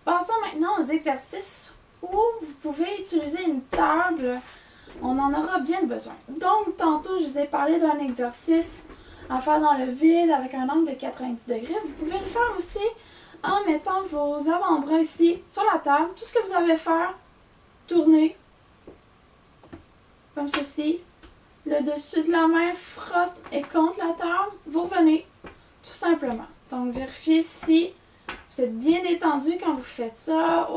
Passons maintenant aux exercices où vous pouvez utiliser une table. On en aura bien besoin. Donc, tantôt, je vous ai parlé d'un exercice à faire dans le vide avec un angle de 90 degrés. Vous pouvez le faire aussi en mettant vos avant-bras ici sur la table. Tout ce que vous avez à faire, tournez comme ceci. Le dessus de la main frotte et contre la table. Vous revenez tout simplement. Donc, vérifiez si vous êtes bien détendu quand vous faites ça.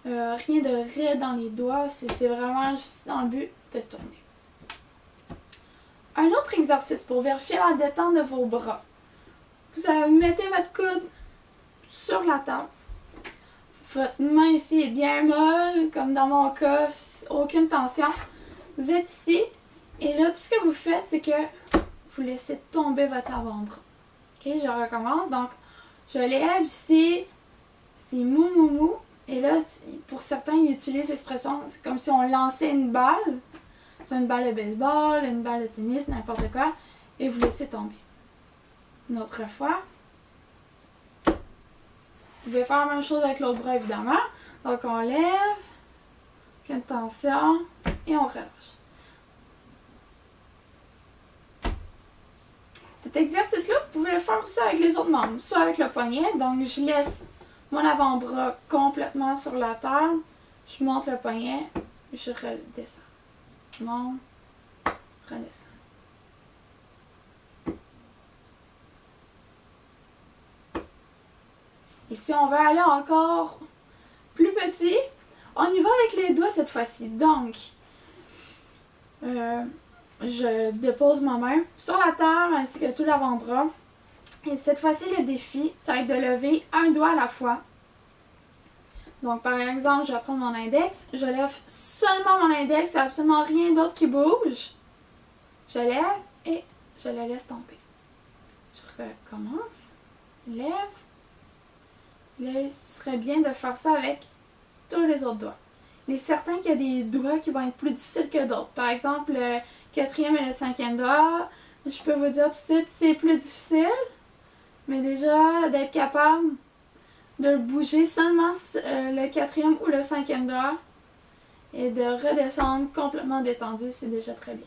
Rien de raide dans les doigts. C'est vraiment juste dans le but de tourner. Un autre exercice pour vérifier la détente de vos bras. Vous mettez votre coude sur la table. Votre main ici est bien molle, comme dans mon cas, aucune tension. Vous êtes ici, et là, tout ce que vous faites, c'est que vous laissez tomber votre avant-bras. Ok, je recommence. Donc, je lève ici, c'est mou, mou, mou. Et là, pour certains, ils utilisent l'expression, c'est comme si on lançait une balle. Soit une balle de baseball, une balle de tennis, n'importe quoi. Et vous laissez tomber. Une autre fois. Vous pouvez faire la même chose avec l'autre bras, évidemment. Donc, on lève, une tension, et on relâche. Cet exercice-là, vous pouvez le faire aussi avec les autres membres, soit avec le poignet. Donc, je laisse mon avant-bras complètement sur la table. Je monte le poignet, je redescends. Je monte, redescends. Et si on veut aller encore plus petit, on y va avec les doigts cette fois-ci. Donc, je dépose ma main sur la table ainsi que tout l'avant-bras. Et cette fois-ci, le défi, ça va être de lever un doigt à la fois. Donc, par exemple, je vais prendre mon index. Je lève seulement mon index, il n'y a absolument rien d'autre qui bouge. Je lève et je le laisse tomber. Je recommence. Lève. Là, ce serait bien de faire ça avec tous les autres doigts. Il est certain qu'il y a des doigts qui vont être plus difficiles que d'autres. Par exemple, le 4e et le 5e doigt, je peux vous dire tout de suite, c'est plus difficile. Mais déjà, d'être capable de bouger seulement le 4e ou le 5e doigt et de redescendre complètement détendu, c'est déjà très bien.